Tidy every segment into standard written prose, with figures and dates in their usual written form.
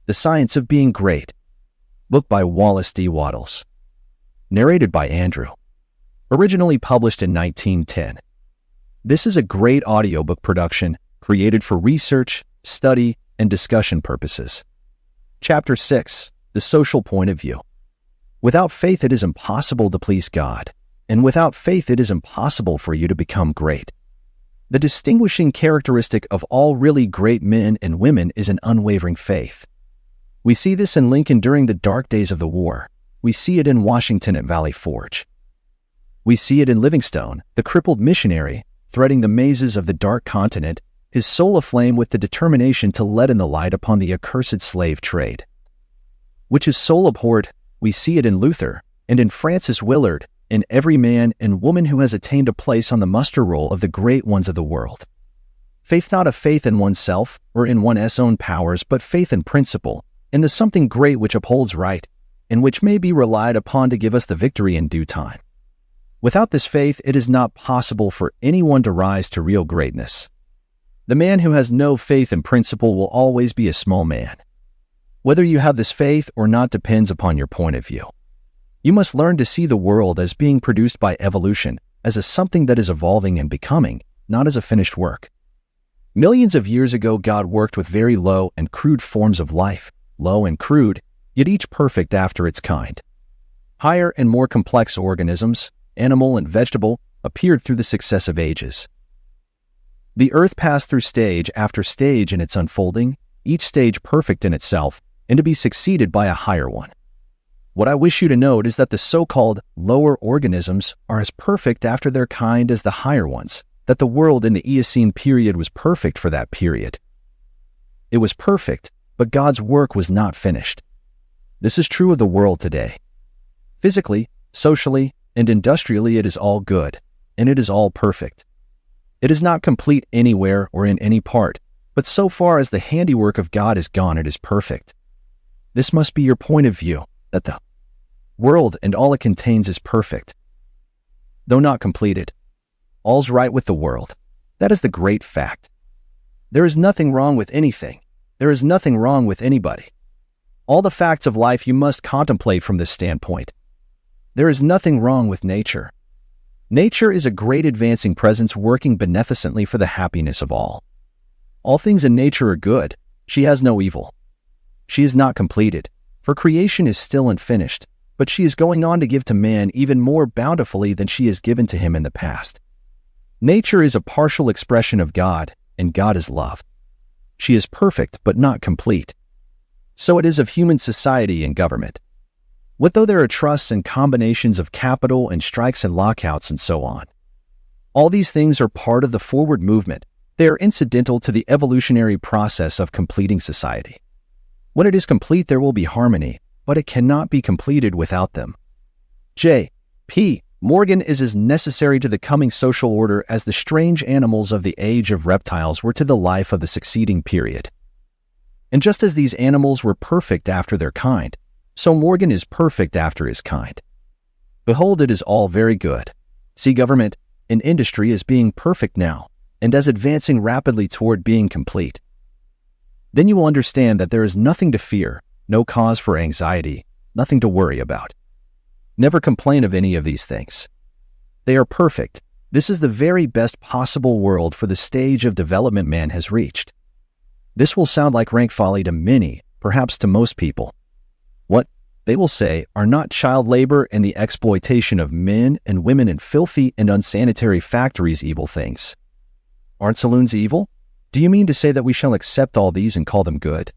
The Science of Being Great. Book by Wallace D. Wattles. Narrated by Andrew. Originally published in 1910. This is a great audiobook production created for research, study, and discussion purposes. Chapter 6. The Social Point of View. Without faith it is impossible to please God, and without faith it is impossible for you to become great. The distinguishing characteristic of all really great men and women is an unwavering faith. We see this in Lincoln during the dark days of the war. We see it in Washington at Valley Forge. We see it in Livingstone, the crippled missionary, threading the mazes of the dark continent, his soul aflame with the determination to let in the light upon the accursed slave trade. Which his soul abhorred, we see it in Luther, and in Francis Willard, in every man and woman who has attained a place on the muster roll of the great ones of the world. Faith, not a faith in oneself or in one's own powers, but faith in principle, in the something great which upholds right, and which may be relied upon to give us the victory in due time. Without this faith, it is not possible for anyone to rise to real greatness. The man who has no faith in principle will always be a small man. Whether you have this faith or not depends upon your point of view. You must learn to see the world as being produced by evolution, as a something that is evolving and becoming, not as a finished work. Millions of years ago, God worked with very low and crude forms of life, low and crude, yet each perfect after its kind. Higher and more complex organisms, animal and vegetable, appeared through the successive ages. The earth passed through stage after stage in its unfolding, each stage perfect in itself, and to be succeeded by a higher one. What I wish you to note is that the so-called lower organisms are as perfect after their kind as the higher ones, that the world in the Eocene period was perfect for that period. It was perfect, but God's work was not finished. This is true of the world today. Physically, socially, and industrially it is all good, and it is all perfect. It is not complete anywhere or in any part, but so far as the handiwork of God is gone, it is perfect. This must be your point of view, that the world and all it contains is perfect. Though not completed, all's right with the world. That is the great fact. There is nothing wrong with anything. There is nothing wrong with anybody. All the facts of life you must contemplate from this standpoint. There is nothing wrong with nature. Nature is a great advancing presence working beneficently for the happiness of all. All things in nature are good. She has no evil. She is not completed, for creation is still unfinished, but she is going on to give to man even more bountifully than she has given to him in the past. Nature is a partial expression of God, and God is love. She is perfect, but not complete. So it is of human society and government. What though there are trusts and combinations of capital and strikes and lockouts and so on? All these things are part of the forward movement. They are incidental to the evolutionary process of completing society. When it is complete, there will be harmony, but it cannot be completed without them. J. P. Morgan is as necessary to the coming social order as the strange animals of the age of reptiles were to the life of the succeeding period. And just as these animals were perfect after their kind, so Morgan is perfect after his kind. Behold, it is all very good. See government and industry as being perfect now, and as advancing rapidly toward being complete. Then you will understand that there is nothing to fear, no cause for anxiety, nothing to worry about. Never complain of any of these things. They are perfect. This is the very best possible world for the stage of development man has reached. This will sound like rank folly to many, perhaps to most people. What, they will say, are not child labor and the exploitation of men and women in filthy and unsanitary factories evil things? Aren't saloons evil? Do you mean to say that we shall accept all these and call them good?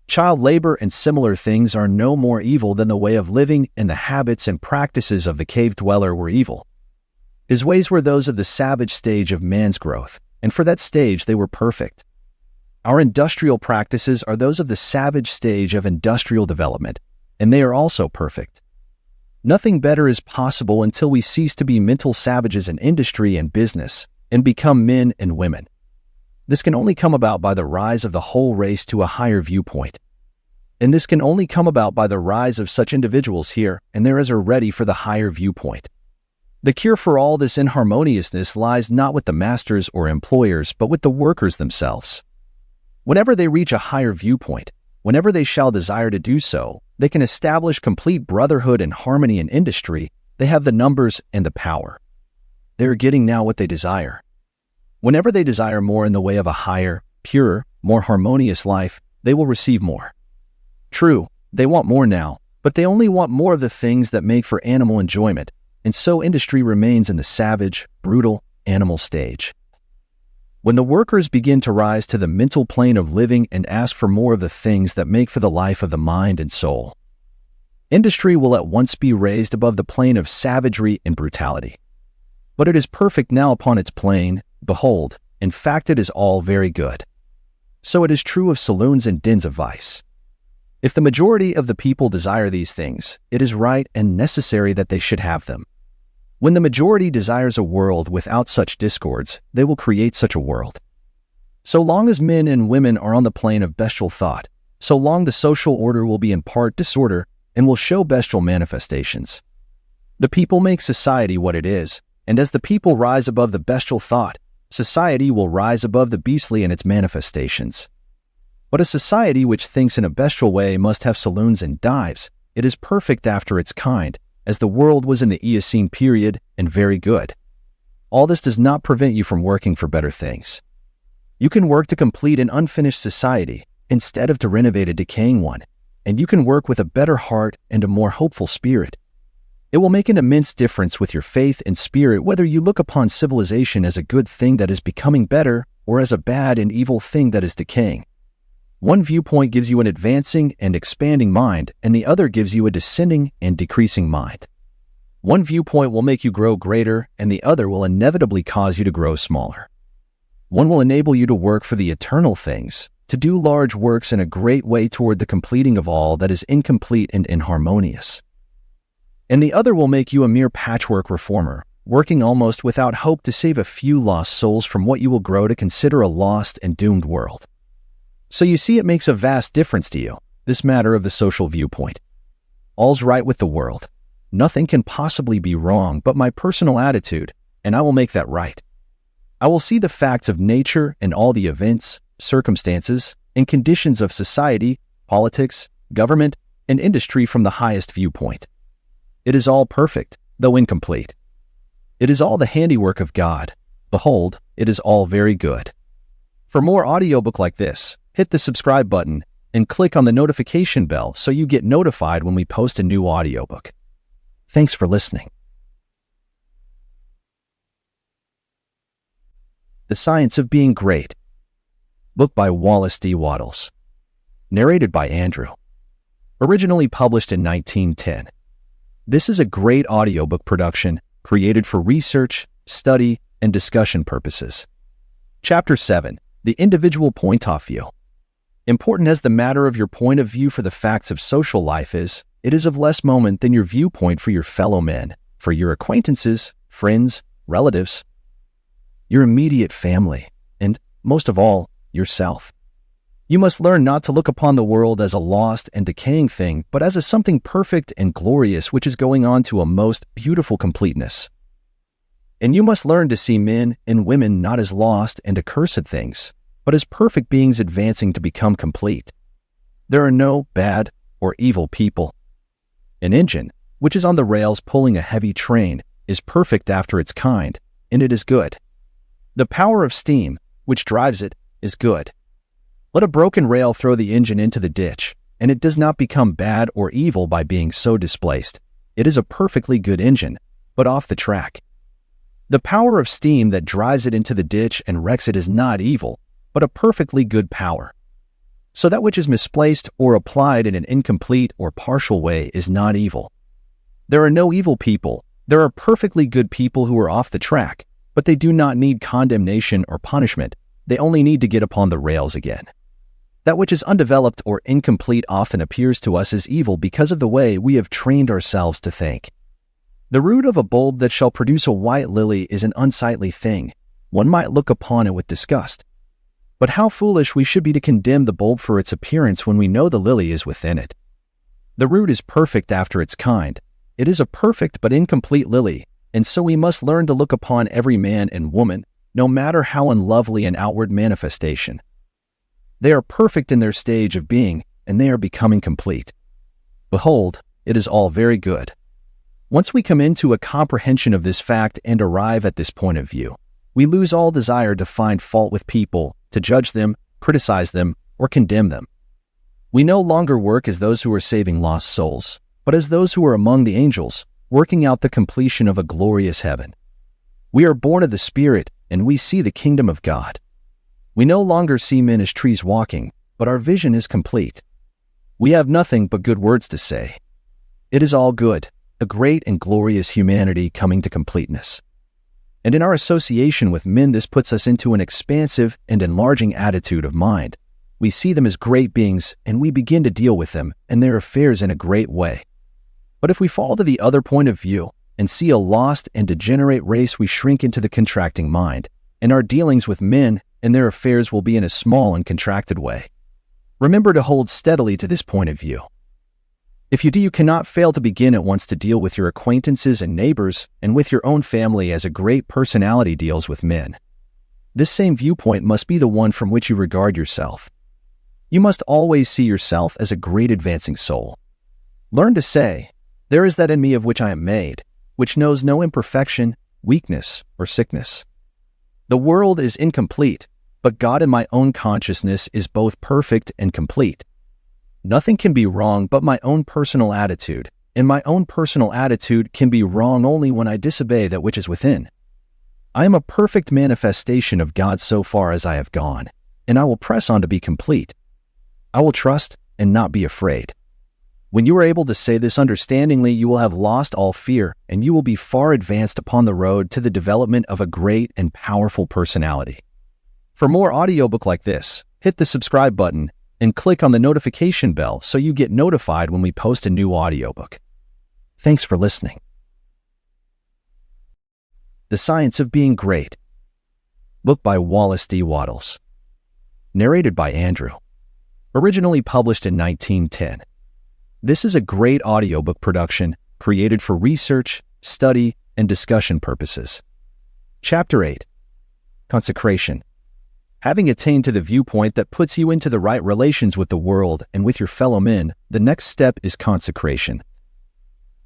Child labor and similar things are no more evil than the way of living and the habits and practices of the cave dweller were evil. His ways were those of the savage stage of man's growth, and for that stage they were perfect. Our industrial practices are those of the savage stage of industrial development, and they are also perfect. Nothing better is possible until we cease to be mental savages in industry and business, and become men and women. This can only come about by the rise of the whole race to a higher viewpoint. And this can only come about by the rise of such individuals here and there as are ready for the higher viewpoint. The cure for all this inharmoniousness lies not with the masters or employers, but with the workers themselves. Whenever they reach a higher viewpoint, Whenever they shall desire to do so, they can establish complete brotherhood and harmony in industry. They have the numbers and the power. They are getting now what they desire. Whenever they desire more in the way of a higher, purer, more harmonious life, they will receive more. True, they want more now, but they only want more of the things that make for animal enjoyment, and so industry remains in the savage, brutal, animal stage. When the workers begin to rise to the mental plane of living and ask for more of the things that make for the life of the mind and soul, industry will at once be raised above the plane of savagery and brutality. But it is perfect now upon its plane. Behold, in fact it is all very good. So it is true of saloons and dens of vice. If the majority of the people desire these things, it is right and necessary that they should have them. When the majority desires a world without such discords, they will create such a world. So long as men and women are on the plane of bestial thought, so long the social order will be in part disorder and will show bestial manifestations. The people make society what it is, and as the people rise above the bestial thought, society will rise above the beastly in its manifestations. But a society which thinks in a bestial way must have saloons and dives. It is perfect after its kind, as the world was in the Eocene period, and very good. All this does not prevent you from working for better things. You can work to complete an unfinished society, instead of to renovate a decaying one, and you can work with a better heart and a more hopeful spirit. It will make an immense difference with your faith and spirit whether you look upon civilization as a good thing that is becoming better or as a bad and evil thing that is decaying. One viewpoint gives you an advancing and expanding mind, and the other gives you a descending and decreasing mind. One viewpoint will make you grow greater, and the other will inevitably cause you to grow smaller. One will enable you to work for the eternal things, to do large works in a great way toward the completing of all that is incomplete and inharmonious. And the other will make you a mere patchwork reformer, working almost without hope to save a few lost souls from what you will grow to consider a lost and doomed world. So you see, it makes a vast difference to you, this matter of the social viewpoint. All's right with the world. Nothing can possibly be wrong but my personal attitude, and I will make that right. I will see the facts of nature and all the events, circumstances, and conditions of society, politics, government, and industry from the highest viewpoint. It is all perfect, though incomplete. It is all the handiwork of God. Behold, it is all very good. For more audiobook like this, hit the subscribe button and click on the notification bell so you get notified when we post a new audiobook. Thanks for listening. The Science of Being Great. Book by Wallace D. Wattles. Narrated by Andrew. Originally published in 1910. This is a great audiobook production created for research, study, and discussion purposes. Chapter 7. The Individual Point of View. Important as the matter of your point of view for the facts of social life is, it is of less moment than your viewpoint for your fellow men, for your acquaintances, friends, relatives, your immediate family, and, most of all, yourself. You must learn not to look upon the world as a lost and decaying thing, but as a something perfect and glorious which is going on to a most beautiful completeness. And you must learn to see men and women not as lost and accursed things, but as perfect beings advancing to become complete. There are no bad or evil people. An engine, which is on the rails pulling a heavy train, is perfect after its kind, and it is good. The power of steam, which drives it, is good. Let a broken rail throw the engine into the ditch, and it does not become bad or evil by being so displaced. It is a perfectly good engine, but off the track. The power of steam that drives it into the ditch and wrecks it is not evil, but a perfectly good power. So that which is misplaced or applied in an incomplete or partial way is not evil. There are no evil people. There are perfectly good people who are off the track, but they do not need condemnation or punishment. They only need to get upon the rails again. That which is undeveloped or incomplete often appears to us as evil because of the way we have trained ourselves to think. The root of a bulb that shall produce a white lily is an unsightly thing. One might look upon it with disgust. But how foolish we should be to condemn the bulb for its appearance when we know the lily is within it. The root is perfect after its kind. It is a perfect but incomplete lily, and so we must learn to look upon every man and woman, no matter how unlovely an outward manifestation. They are perfect in their stage of being, and they are becoming complete. Behold, it is all very good. Once we come into a comprehension of this fact and arrive at this point of view, we lose all desire to find fault with people, to judge them, criticize them, or condemn them. We no longer work as those who are saving lost souls, but as those who are among the angels, working out the completion of a glorious heaven. We are born of the Spirit, and we see the kingdom of God. We no longer see men as trees walking, but our vision is complete. We have nothing but good words to say. It is all good, a great and glorious humanity coming to completeness. And in our association with men, this puts us into an expansive and enlarging attitude of mind. We see them as great beings, and we begin to deal with them and their affairs in a great way. But if we fall to the other point of view and see a lost and degenerate race, we shrink into the contracting mind, and our dealings with men and their affairs will be in a small and contracted way. Remember to hold steadily to this point of view. If you do, you cannot fail to begin at once to deal with your acquaintances and neighbors and with your own family as a great personality deals with men. This same viewpoint must be the one from which you regard yourself. You must always see yourself as a great advancing soul. Learn to say, "There is that in me of which I am made, which knows no imperfection, weakness, or sickness. The world is incomplete, but God in my own consciousness is both perfect and complete. Nothing can be wrong but my own personal attitude, and my own personal attitude can be wrong only when I disobey that which is within. I am a perfect manifestation of God so far as I have gone, and I will press on to be complete. I will trust and not be afraid." When you are able to say this understandingly, you will have lost all fear, and you will be far advanced upon the road to the development of a great and powerful personality. For more audiobook like this, hit the subscribe button and click on the notification bell so you get notified when we post a new audiobook. Thanks for listening. The Science of Being Great. Book by Wallace D. Wattles. Narrated by Andrew. Originally published in 1910. This is a great audiobook production created for research, study, and discussion purposes. Chapter 8. Consecration. Having attained to the viewpoint that puts you into the right relations with the world and with your fellow men, the next step is consecration.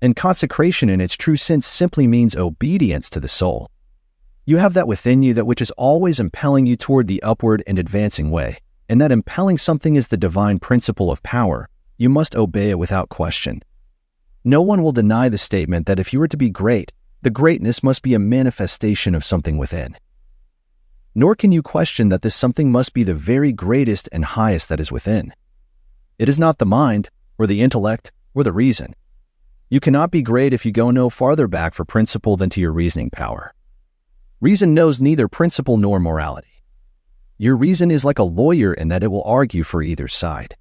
And consecration in its true sense simply means obedience to the soul. You have that within you that which is always impelling you toward the upward and advancing way, and that impelling something is the divine principle of power. You must obey it without question. No one will deny the statement that if you are to be great, the greatness must be a manifestation of something within. Nor can you question that this something must be the very greatest and highest that is within. It is not the mind, or the intellect, or the reason. You cannot be great if you go no farther back for principle than to your reasoning power. Reason knows neither principle nor morality. Your reason is like a lawyer in that it will argue for either side.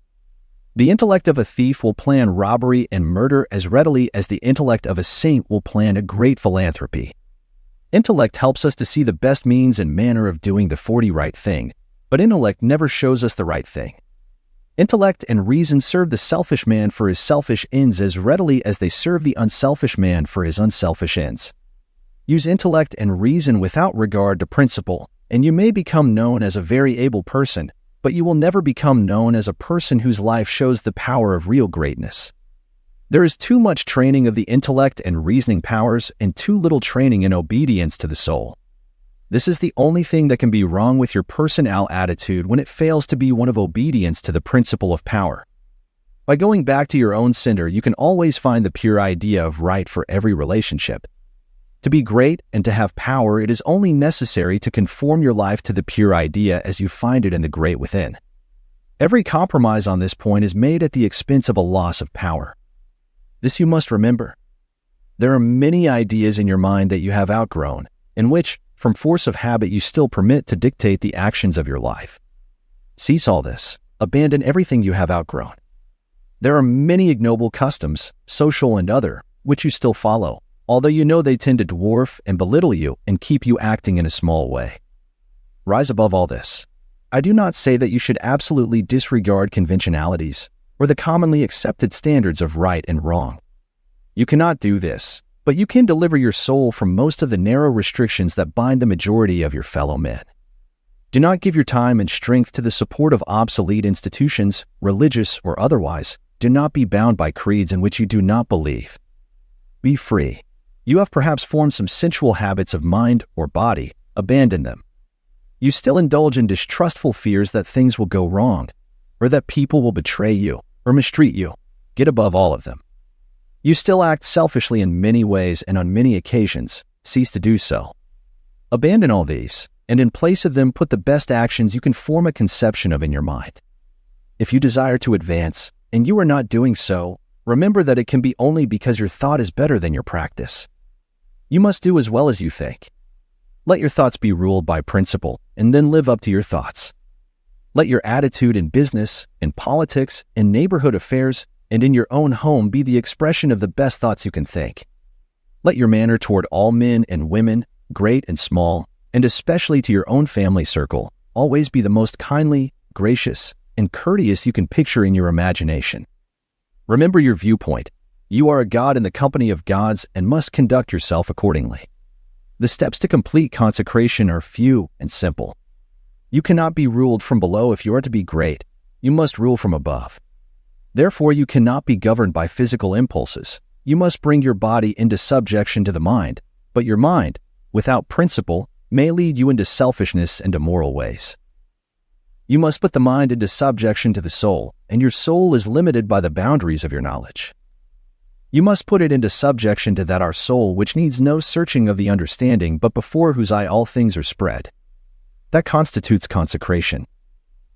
The intellect of a thief will plan robbery and murder as readily as the intellect of a saint will plan a great philanthropy. Intellect helps us to see the best means and manner of doing the 40 right thing, but intellect never shows us the right thing. Intellect and reason serve the selfish man for his selfish ends as readily as they serve the unselfish man for his unselfish ends. Use intellect and reason without regard to principle, and you may become known as a very able person, but you will never become known as a person whose life shows the power of real greatness. There is too much training of the intellect and reasoning powers and too little training in obedience to the soul. This is the only thing that can be wrong with your personal attitude when it fails to be one of obedience to the principle of power. By going back to your own center, you can always find the pure idea of right for every relationship. To be great and to have power, it is only necessary to conform your life to the pure idea as you find it in the great within. Every compromise on this point is made at the expense of a loss of power. This you must remember. There are many ideas in your mind that you have outgrown, in which, from force of habit, you still permit to dictate the actions of your life. Cease all this. Abandon everything you have outgrown. There are many ignoble customs, social and other, which you still follow, although you know they tend to dwarf and belittle you and keep you acting in a small way. Rise above all this. I do not say that you should absolutely disregard conventionalities or the commonly accepted standards of right and wrong. You cannot do this, but you can deliver your soul from most of the narrow restrictions that bind the majority of your fellow men. Do not give your time and strength to the support of obsolete institutions, religious or otherwise. Do not be bound by creeds in which you do not believe. Be free. You have perhaps formed some sensual habits of mind or body. Abandon them. You still indulge in distrustful fears that things will go wrong, or that people will betray you or mistreat you. Get above all of them. You still act selfishly in many ways and on many occasions. Cease to do so. Abandon all these, and in place of them put the best actions you can form a conception of in your mind. If you desire to advance, and you are not doing so, remember that it can be only because your thought is better than your practice. You must do as well as you think. Let your thoughts be ruled by principle, and then live up to your thoughts. Let your attitude in business, in politics, in neighborhood affairs, and in your own home be the expression of the best thoughts you can think. Let your manner toward all men and women, great and small, and especially to your own family circle, always be the most kindly, gracious, and courteous you can picture in your imagination. Remember your viewpoint. You are a god in the company of gods and must conduct yourself accordingly. The steps to complete consecration are few and simple. You cannot be ruled from below if you are to be great. You must rule from above. Therefore, you cannot be governed by physical impulses. You must bring your body into subjection to the mind, but your mind, without principle, may lead you into selfishness and immoral ways. You must put the mind into subjection to the soul, and your soul is limited by the boundaries of your knowledge. You must put it into subjection to that our soul which needs no searching of the understanding, but before whose eye all things are spread. That constitutes consecration.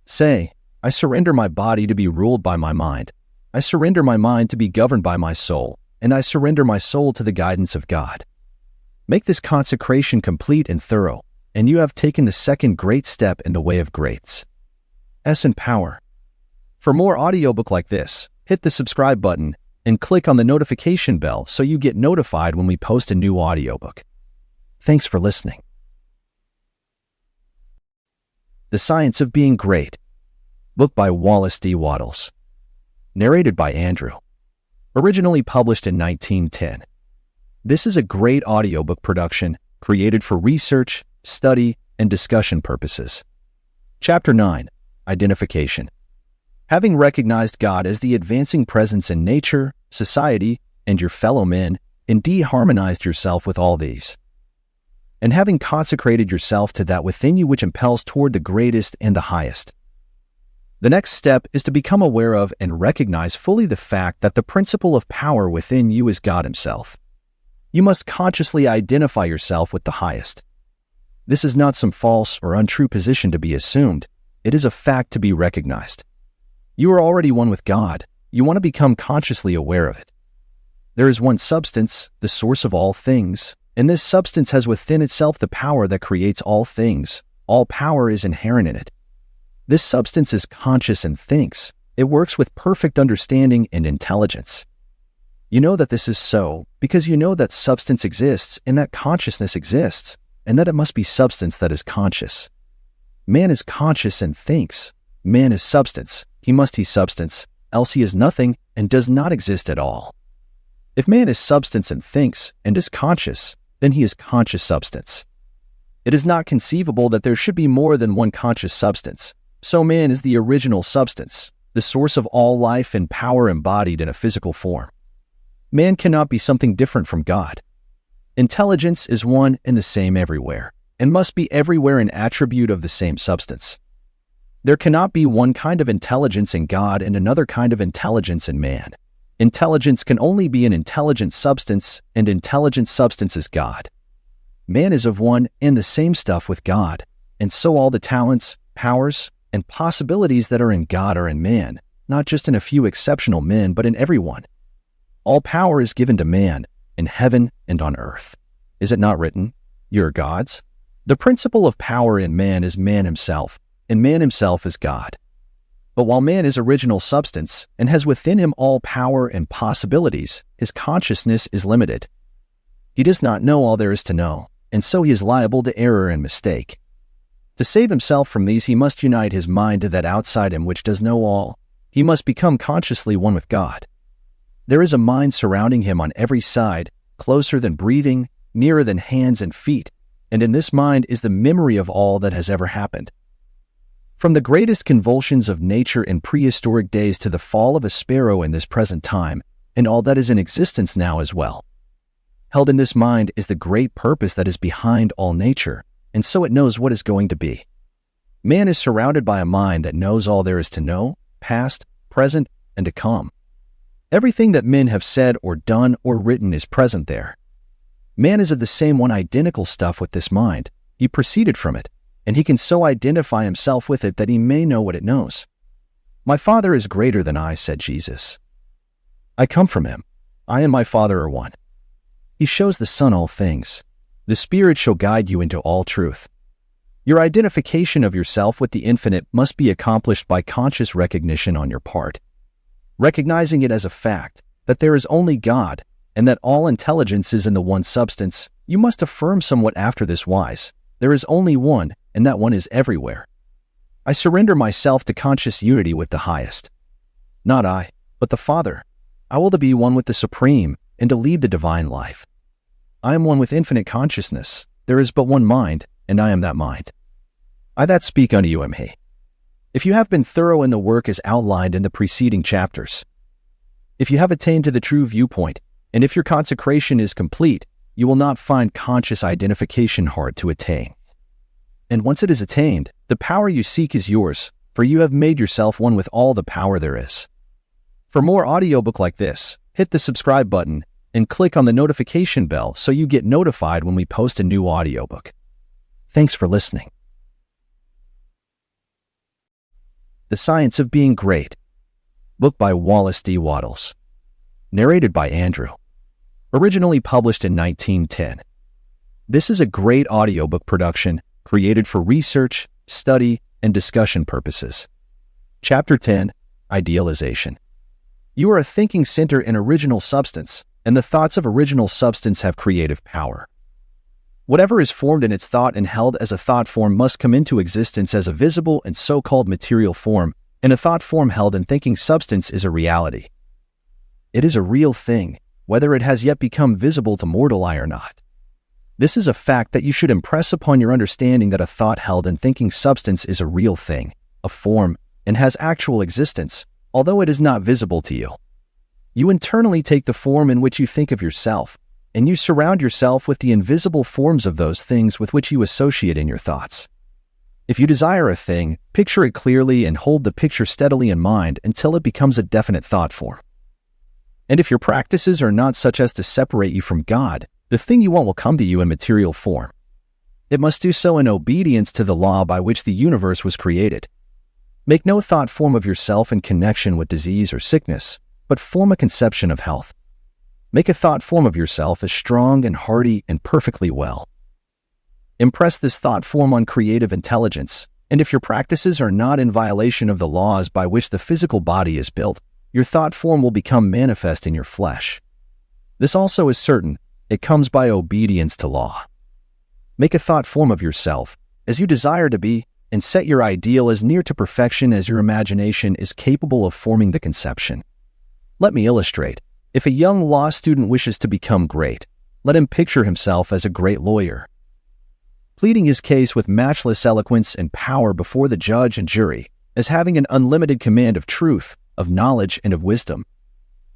Say, I surrender my body to be ruled by my mind. I surrender my mind to be governed by my soul, and I surrender my soul to the guidance of God. Make this consecration complete and thorough, and you have taken the second great step in the way of greats. S and Power. For more audiobook like this, hit the subscribe button and click on the notification bell so you get notified when we post a new audiobook. Thanks for listening. The Science of Being Great. Book by Wallace D. Wattles. Narrated by Andrew. Originally published in 1910. This is a great audiobook production created for research, study, and discussion purposes. Chapter 9. Identification. Having recognized God as the advancing presence in nature, society, and your fellow men, and de-harmonized yourself with all these. And having consecrated yourself to that within you which impels toward the greatest and the highest. The next step is to become aware of and recognize fully the fact that the principle of power within you is God Himself. You must consciously identify yourself with the highest. This is not some false or untrue position to be assumed. It is a fact to be recognized. You are already one with God. You want to become consciously aware of it. There is one substance, the source of all things, and this substance has within itself the power that creates all things. All power is inherent in it. This substance is conscious and thinks. It works with perfect understanding and intelligence. You know that this is so because you know that substance exists and that consciousness exists, and that it must be substance that is conscious. Man is conscious and thinks. Man is substance. He must be substance, else he is nothing and does not exist at all. If man is substance and thinks and is conscious, then he is conscious substance. It is not conceivable that there should be more than one conscious substance. So man is the original substance, the source of all life and power embodied in a physical form. Man cannot be something different from God. Intelligence is one and the same everywhere, and must be everywhere an attribute of the same substance. There cannot be one kind of intelligence in God and another kind of intelligence in man. Intelligence can only be an intelligent substance, and intelligent substance is God. Man is of one and the same stuff with God, and so all the talents, powers, and possibilities that are in God are in man, not just in a few exceptional men, but in everyone. All power is given to man, in heaven and on earth. Is it not written, "You are gods"? The principle of power in man is man himself, and man himself is God. But while man is original substance and has within him all power and possibilities, his consciousness is limited. He does not know all there is to know, and so he is liable to error and mistake. To save himself from these, he must unite his mind to that outside him which does know all. He must become consciously one with God. There is a mind surrounding him on every side, closer than breathing, nearer than hands and feet, and in this mind is the memory of all that has ever happened, From the greatest convulsions of nature in prehistoric days to the fall of a sparrow in this present time, and all that is in existence now as well. Held in this mind is the great purpose that is behind all nature, and so it knows what is going to be. Man is surrounded by a mind that knows all there is to know, past, present, and to come. Everything that men have said or done or written is present there. Man is of the same one identical stuff with this mind. He proceeded from it, and he can so identify himself with it that he may know what it knows. My Father is greater than I, said Jesus. I come from him. I and my Father are one. He shows the Son all things. The Spirit shall guide you into all truth. Your identification of yourself with the infinite must be accomplished by conscious recognition on your part. Recognizing it as a fact, that there is only God, and that all intelligence is in the one substance, you must affirm somewhat after this wise: there is only one, and that one is everywhere. I surrender myself to conscious unity with the highest. Not I, but the Father. I will to be one with the Supreme, and to lead the divine life. I am one with infinite consciousness. There is but one mind, and I am that mind. I that speak unto you am he. If you have been thorough in the work as outlined in the preceding chapters, if you have attained to the true viewpoint, and if your consecration is complete, you will not find conscious identification hard to attain. And once it is attained, the power you seek is yours, for you have made yourself one with all the power there is. For more audiobook like this, hit the subscribe button and click on the notification bell so you get notified when we post a new audiobook. Thanks for listening. The Science of Being Great. Book by Wallace D. Wattles. Narrated by Andrew. Originally published in 1910. This is a great audiobook production created for research, study, and discussion purposes. Chapter 10, Idealization. You are a thinking center in original substance, and the thoughts of original substance have creative power. Whatever is formed in its thought and held as a thought form must come into existence as a visible and so-called material form, and a thought form held in thinking substance is a reality. It is a real thing, whether it has yet become visible to mortal eye or not. This is a fact that you should impress upon your understanding, that a thought held in thinking substance is a real thing, a form, and has actual existence, although it is not visible to you. You internally take the form in which you think of yourself, and you surround yourself with the invisible forms of those things with which you associate in your thoughts. If you desire a thing, picture it clearly and hold the picture steadily in mind until it becomes a definite thought form. And if your practices are not such as to separate you from God, the thing you want will come to you in material form. It must do so in obedience to the law by which the universe was created. Make no thought form of yourself in connection with disease or sickness, but form a conception of health. Make a thought form of yourself as strong and hearty and perfectly well. Impress this thought form on creative intelligence, and if your practices are not in violation of the laws by which the physical body is built, your thought form will become manifest in your flesh. This also is certain: it comes by obedience to law. Make a thought form of yourself as you desire to be, and set your ideal as near to perfection as your imagination is capable of forming the conception. Let me illustrate. If a young law student wishes to become great, let him picture himself as a great lawyer, pleading his case with matchless eloquence and power before the judge and jury, as having an unlimited command of truth, of knowledge, and of wisdom.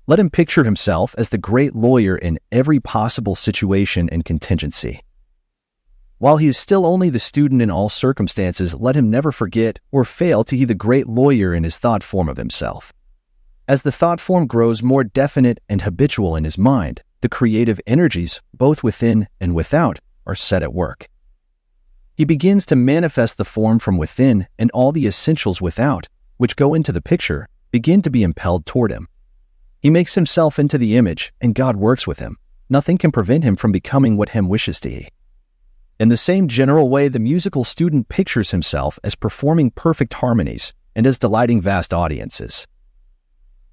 Let him picture himself as the great lawyer in every possible situation and contingency. While he is still only the student in all circumstances, let him never forget or fail to be the great lawyer in his thought form of himself. As the thought form grows more definite and habitual in his mind, the creative energies, both within and without, are set at work. He begins to manifest the form from within, and all the essentials without, which go into the picture, begin to be impelled toward him. He makes himself into the image, and God works with him. Nothing can prevent him from becoming what him wishes to be. In the same general way, the musical student pictures himself as performing perfect harmonies and as delighting vast audiences.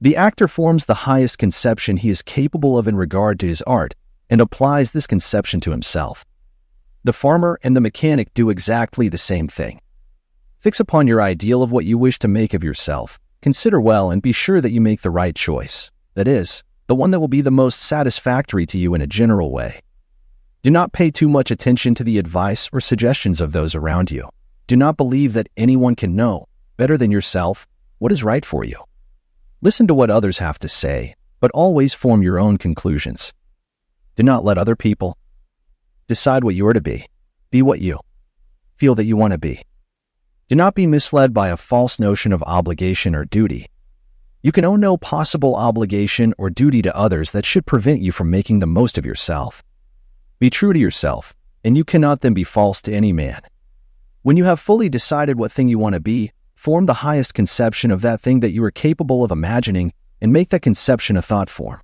The actor forms the highest conception he is capable of in regard to his art, and applies this conception to himself. The farmer and the mechanic do exactly the same thing. Fix upon your ideal of what you wish to make of yourself. Consider well and be sure that you make the right choice. That is, the one that will be the most satisfactory to you in a general way. Do not pay too much attention to the advice or suggestions of those around you. Do not believe that anyone can know, better than yourself, what is right for you. Listen to what others have to say, but always form your own conclusions. Do not let other people decide what you are to be. Be what you feel that you want to be. Do not be misled by a false notion of obligation or duty. You can owe no possible obligation or duty to others that should prevent you from making the most of yourself. Be true to yourself, and you cannot then be false to any man. When you have fully decided what thing you want to be, form the highest conception of that thing that you are capable of imagining and make that conception a thought form.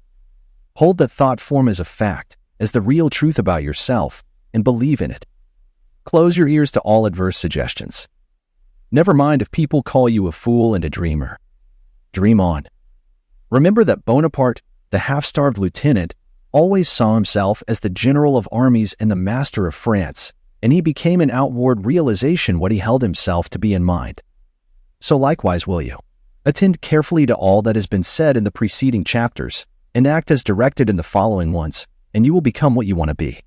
Hold that thought form as a fact, as the real truth about yourself, and believe in it. Close your ears to all adverse suggestions. Never mind if people call you a fool and a dreamer. Dream on. Remember that Bonaparte, the half-starved lieutenant, always saw himself as the general of armies and the master of France, and he became an outward realization what he held himself to be in mind. So likewise will you. Attend carefully to all that has been said in the preceding chapters, and act as directed in the following ones, and you will become what you want to be.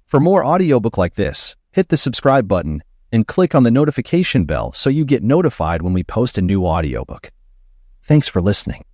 For more audiobook like this, hit the subscribe button and click on the notification bell so you get notified when we post a new audiobook. Thanks for listening.